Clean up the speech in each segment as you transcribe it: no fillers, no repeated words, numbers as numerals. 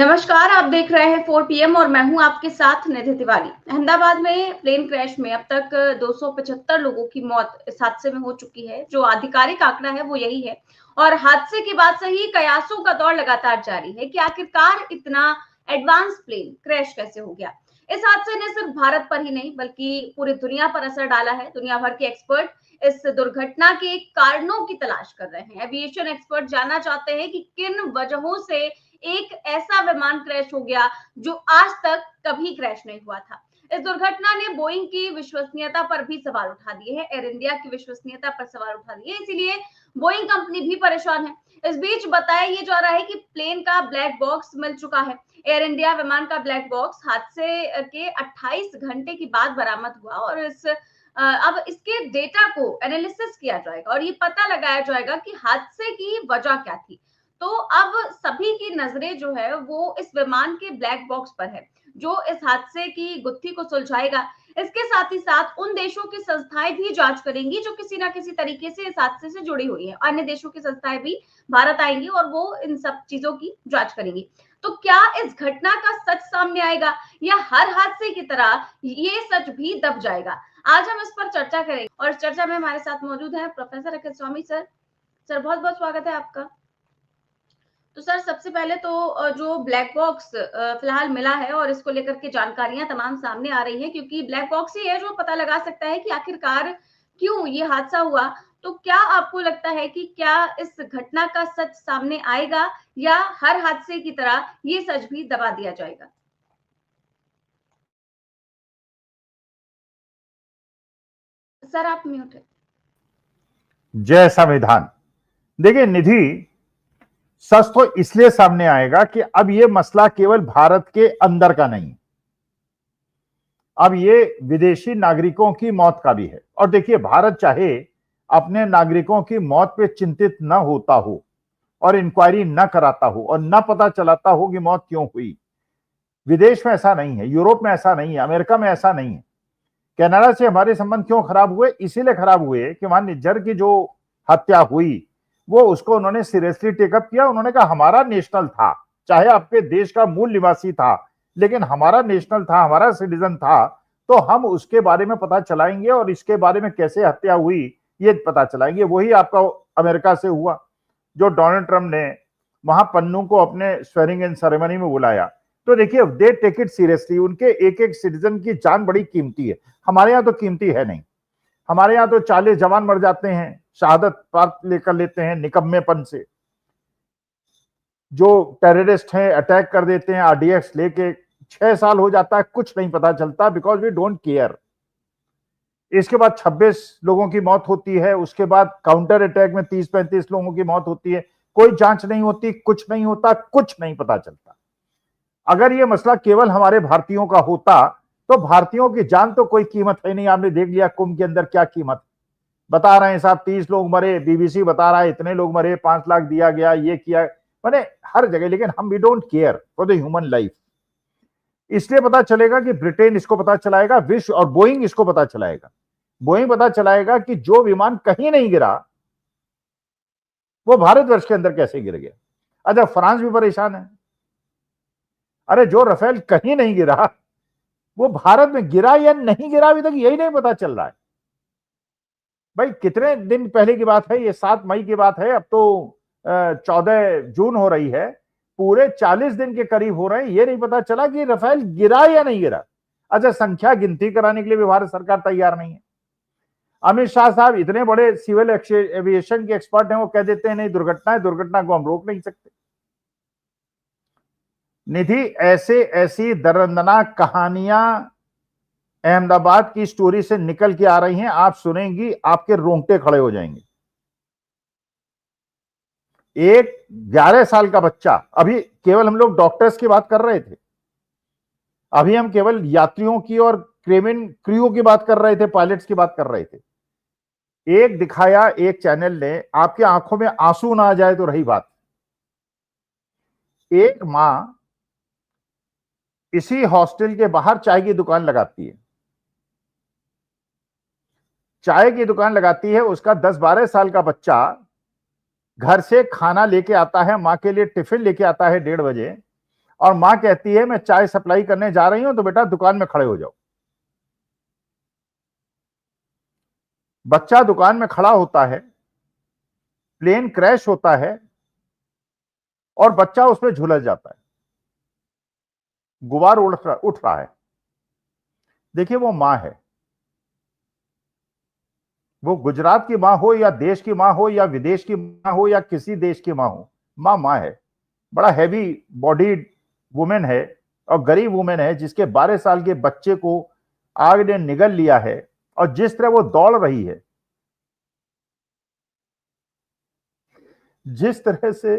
नमस्कार, आप देख रहे हैं 4 पीएम और मैं हूं आपके साथ निधि तिवारी। अहमदाबाद में प्लेन क्रैश में अब तक 275 लोगों की मौत इस हादसे में हो चुकी है। जो आधिकारिक आंकड़ा है वो यही है और हादसे के बाद से ही कयासों का दौर लगातार जारी है कि आखिरकार इतना एडवांस प्लेन क्रैश कैसे हो गया। इस हादसे ने सिर्फ भारत पर ही नहीं बल्कि पूरी दुनिया पर असर डाला है। दुनिया भर के एक्सपर्ट इस दुर्घटना के कारणों की तलाश कर रहे हैं। एविएशन एक्सपर्ट जानना चाहते हैं कि किन वजहों से एक ऐसा विमान क्रैश हो गया जो आज तक कभी क्रैश नहीं हुआ था। इस दुर्घटना ने बोइंग की विश्वसनीयता पर भी सवाल उठा दिए हैं। एयर इंडिया की विश्वसनीयता पर सवाल उठा दिए, इसीलिए बोइंग कंपनी भी परेशान है। इस बीच बताया ये जा रहा है कि प्लेन का ब्लैक बॉक्स मिल चुका है। एयर इंडिया विमान का ब्लैक बॉक्स हादसे के 28 घंटे के बाद बरामद हुआ और अब इसके डेटा को एनालिसिस किया जाएगा और ये पता लगाया जाएगा कि हादसे की वजह क्या थी। तो अब सभी की नजरें जो है वो इस विमान के ब्लैक बॉक्स पर है जो इस हादसे की गुत्थी को सुलझाएगा। इसके साथ ही साथ उन देशों की संस्थाएं भी जांच करेंगी जो किसी ना किसी तरीके से इस हादसे से जुड़ी हुई है। अन्य देशों की संस्थाएं भी भारत आएंगी और वो इन सब चीजों की जांच करेंगी। तो क्या इस घटना का सच सामने आएगा या हर हादसे की तरह ये सच भी दब जाएगा? आज हम इस पर चर्चा करेंगे और इस चर्चा में हमारे साथ मौजूद है प्रोफेसर अखिल स्वामी सर। सर बहुत बहुत स्वागत है आपका। तो सर सबसे पहले तो जो ब्लैक बॉक्स फिलहाल मिला है और इसको लेकर के जानकारियां तमाम सामने आ रही हैं क्योंकि ब्लैक बॉक्स ही है जो पता लगा सकता है कि आखिरकार क्यों ये हादसा हुआ। तो क्या आपको लगता है कि क्या इस घटना का सच सामने आएगा या हर हादसे की तरह ये सच भी दबा दिया जाएगा? सर आप म्यूट है। जय संविधान। देखिए निधि, सच तो इसलिए सामने आएगा कि अब ये मसला केवल भारत के अंदर का नहीं, अब ये विदेशी नागरिकों की मौत का भी है। और देखिए, भारत चाहे अपने नागरिकों की मौत पे चिंतित न होता हो और इंक्वायरी न कराता हो और न पता चलाता हो कि मौत क्यों हुई, विदेश में ऐसा नहीं है, यूरोप में ऐसा नहीं है, अमेरिका में ऐसा नहीं है। कनाडा से हमारे संबंध क्यों खराब हुए? इसीलिए खराब हुए कि वहां निज्जर की जो हत्या हुई वो उसको उन्होंने सीरियसली टेकअप किया। उन्होंने कहा हमारा नेशनल था, चाहे आपके देश का मूल निवासी था, लेकिन हमारा नेशनल था, हमारा सिटीजन था, तो हम उसके बारे में पता चलाएंगे और इसके बारे में कैसे हत्या हुई ये पता चलाएंगे। वही आपका अमेरिका से हुआ, जो डोनाल्ड ट्रंप ने वहां पन्नू को अपने स्वेरिंग इन सेरेमनी में बुलाया। तो देखिए, दे टेक इट सीरियसली, उनके एक एक सिटीजन की जान बड़ी कीमती है। हमारे यहाँ तो कीमती है नहीं। हमारे यहाँ तो 40 जवान मर जाते हैं, शहादत प्राप्त लेकर लेते हैं निकम्मेपन से। जो टेररिस्ट हैं अटैक कर देते हैं आरडीएक्स लेके, 6 साल हो जाता है, कुछ नहीं पता चलता, बिकॉज वी डोंट केयर। इसके बाद 26 लोगों की मौत होती है, उसके बाद काउंटर अटैक में 30-35 लोगों की मौत होती है, कोई जांच नहीं होती, कुछ नहीं होता, कुछ नहीं पता चलता। अगर ये मसला केवल हमारे भारतीयों का होता तो भारतीयों की जान तो कोई कीमत है नहीं। आपने देख लिया कुंभ के अंदर क्या कीमत बता रहे हैं साहब, 30 लोग मरे, बीबीसी बता रहा है इतने लोग मरे, 5 लाख दिया गया, ये किया, मैंने हर जगह। लेकिन हम we don't care for the human life. इसलिए पता चलेगा कि ब्रिटेन इसको पता चलाएगा, विश्व और बोइंग इसको पता चलाएगा। बोइंग पता चलाएगा कि जो विमान कहीं नहीं गिरा वो भारतवर्ष के अंदर कैसे गिर गया। अच्छा, फ्रांस भी परेशान है। अरे जो रफेल कहीं नहीं गिरा वो भारत में गिरा या नहीं गिरा, अभी तक यही नहीं पता चल रहा है। भाई कितने दिन पहले की बात है, ये 7 मई की बात है, अब तो 14 जून हो रही है। पूरे 40 दिन के करीब हो रहे हैं, ये नहीं पता चला कि रफेल गिरा या नहीं गिरा। अच्छा, संख्या गिनती कराने के लिए भी भारत सरकार तैयार नहीं है। अमित शाह साहब इतने बड़े सिविल एविएशन के एक्सपर्ट हैं, वो कह देते हैं नहीं दुर्घटना है, दुर्घटना को हम रोक नहीं सकते। निधि, ऐसे ऐसी दर्दनाक कहानियां अहमदाबाद की स्टोरी से निकल के आ रही हैं, आप सुनेंगी आपके रोंगटे खड़े हो जाएंगे। एक 11 साल का बच्चा, अभी केवल हम लोग डॉक्टर्स की बात कर रहे थे, अभी हम केवल यात्रियों की और केबिन क्रू की बात कर रहे थे, पायलट्स की बात कर रहे थे। एक दिखाया एक चैनल ने, आपकी आंखों में आंसू ना आ जाए तो रही बात। एक मां इसी हॉस्टल के बाहर चाय की दुकान लगाती है, चाय की दुकान लगाती है, उसका 10-12 साल का बच्चा घर से खाना लेके आता है, मां के लिए टिफिन लेके आता है 1:30 बजे, और मां कहती है मैं चाय सप्लाई करने जा रही हूं तो बेटा दुकान में खड़े हो जाओ। बच्चा दुकान में खड़ा होता है, प्लेन क्रैश होता है और बच्चा उसमें झुलस जाता है, गुबार उठ रहा है। देखिए वो मां है, वो गुजरात की मां हो या देश की मां हो या विदेश की मां हो या किसी देश की मां हो, मां मां है। बड़ा हैवी बॉडीड वुमेन है और गरीब वुमेन है जिसके 12 साल के बच्चे को आग ने निगल लिया है और जिस तरह वो दौड़ रही है, जिस तरह से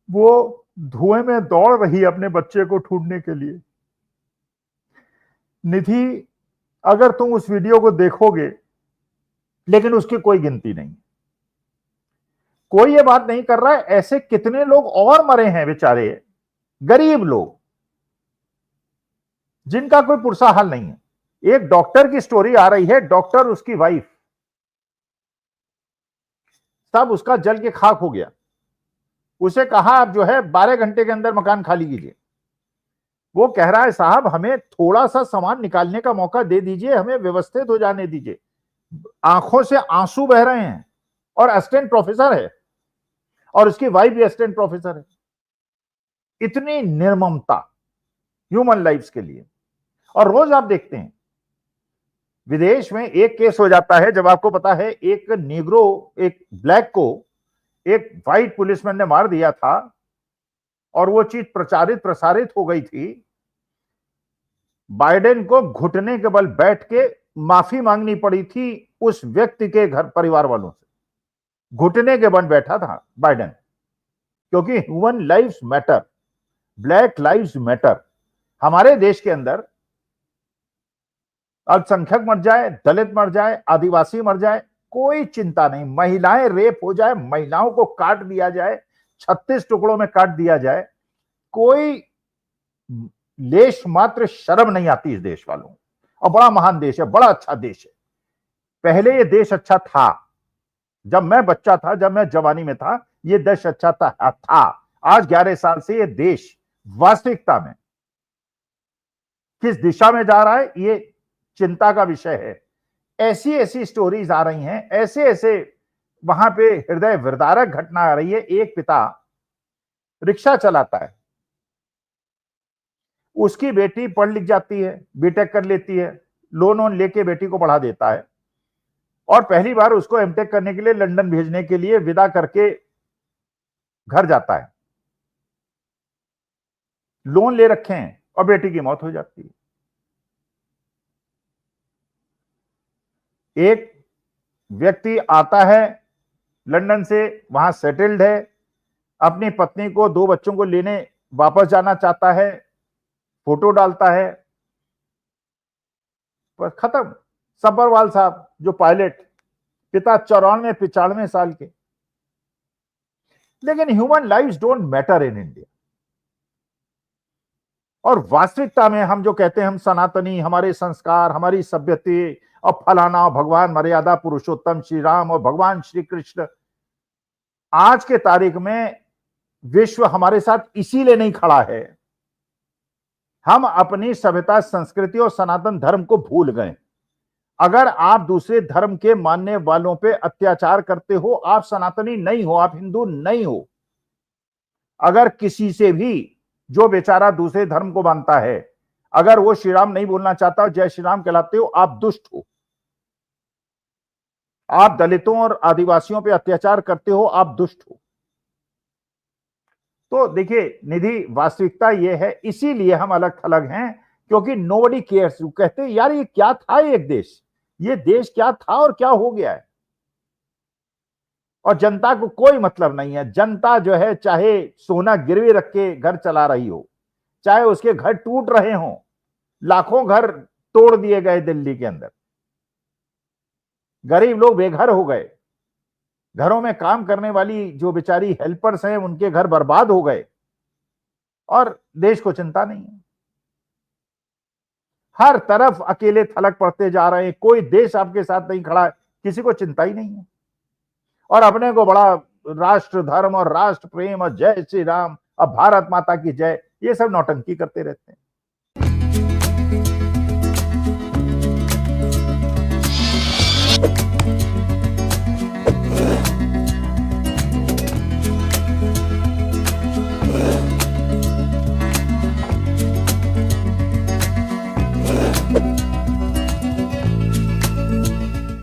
वो धुएं में दौड़ रही है अपने बच्चे को ढूंढने के लिए। निधि, अगर तुम उस वीडियो को देखोगे, लेकिन उसकी कोई गिनती नहीं, कोई ये बात नहीं कर रहा है ऐसे कितने लोग और मरे हैं बेचारे, गरीब लोग जिनका कोई पुरसा हाल नहीं है। एक डॉक्टर की स्टोरी आ रही है, डॉक्टर, उसकी वाइफ, सब उसका जल के खाक हो गया। उसे कहा आप जो है 12 घंटे के अंदर मकान खाली कीजिए। वो कह रहा है साहब हमें थोड़ा सा सामान निकालने का मौका दे दीजिए, हमें व्यवस्थित हो जाने दीजिए। आंखों से आंसू बह रहे हैं और असिस्टेंट प्रोफेसर है और उसकी वाइफ भी असिस्टेंट प्रोफेसर है। इतनी निर्ममता ह्यूमन लाइफ्स के लिए। और रोज आप देखते हैं विदेश में एक केस हो जाता है जब आपको पता है एक नीग्रो, एक ब्लैक को एक व्हाइट पुलिसमैन ने मार दिया था और वो चीज प्रसारित हो गई थी। बाइडेन को घुटने के बल बैठ के माफी मांगनी पड़ी थी उस व्यक्ति के घर परिवार वालों से। घुटने के बल बैठा था बाइडेन, क्योंकि human lives matter, black lives matter. हमारे देश के अंदर अल्पसंख्यक मर जाए, दलित मर जाए, आदिवासी मर जाए, कोई चिंता नहीं। महिलाएं रेप हो जाए, महिलाओं को काट दिया जाए, 36 टुकड़ों में काट दिया जाए, कोई लेश मात्र शर्म नहीं आती इस देश वालों। और बड़ा महान देश है, बड़ा अच्छा देश है। पहले ये देश अच्छा था, जब मैं बच्चा था, जब मैं जवानी में था, ये देश अच्छा था। आज 11 साल से ये देश वास्तविकता में किस दिशा में जा रहा है ये चिंता का विषय है। ऐसी ऐसी स्टोरीज आ रही हैं, ऐसे ऐसे वहां पे हृदय विदारक घटना आ रही है। एक पिता रिक्शा चलाता है, उसकी बेटी पढ़ लिख जाती है, बीटेक कर लेती है, लोन लेके बेटी को पढ़ा देता है और पहली बार उसको एमटेक करने के लिए लंदन भेजने के लिए विदा करके घर जाता है। लोन ले रखे हैं और बेटी की मौत हो जाती है। एक व्यक्ति आता है लंदन से, वहां सेटल्ड है, अपनी पत्नी को, 2 बच्चों को लेने वापस जाना चाहता है, फोटो डालता है, पर खत्म। सब्बरवाल साहब जो पायलट, पिता 94-95 साल के। लेकिन human lives don't matter in India. और वास्तविकता में हम जो कहते हैं हम सनातनी, हमारे संस्कार, हमारी सभ्यता और फलाना, भगवान मर्यादा पुरुषोत्तम श्री राम और भगवान श्री कृष्ण, आज के तारीख में विश्व हमारे साथ इसीलिए नहीं खड़ा है, हम अपनी सभ्यता, संस्कृति और सनातन धर्म को भूल गए। अगर आप दूसरे धर्म के मानने वालों पे अत्याचार करते हो, आप सनातनी नहीं हो, आप हिंदू नहीं हो। अगर किसी से भी जो बेचारा दूसरे धर्म को मानता है, अगर वो श्री राम नहीं बोलना चाहता, जय श्री राम कहलाते हो, आप दुष्ट हो। आप दलितों और आदिवासियों पे अत्याचार करते हो, आप दुष्ट हो। तो देखिए निधि, वास्तविकता ये है, इसीलिए हम अलग थलग हैं, क्योंकि नोबडी केयर्स। कहते हैं यार ये क्या था, एक देश, ये देश क्या था और क्या हो गया है, और जनता को कोई मतलब नहीं है। जनता जो है चाहे सोना गिरवी रख के घर चला रही हो, चाहे उसके घर टूट रहे हो, लाखों घर तोड़ दिए गए दिल्ली के अंदर, गरीब लोग बेघर हो गए, घरों में काम करने वाली जो बेचारी हेल्पर्स हैं उनके घर बर्बाद हो गए, और देश को चिंता नहीं है। हर तरफ अकेले थलग पड़ते जा रहे हैं, कोई देश आपके साथ नहीं खड़ा, किसी को चिंता ही नहीं है। और अपने को बड़ा राष्ट्र धर्म और राष्ट्र प्रेम और जय श्री राम और भारत माता की जय, ये सब नौटंकी करते रहते हैं।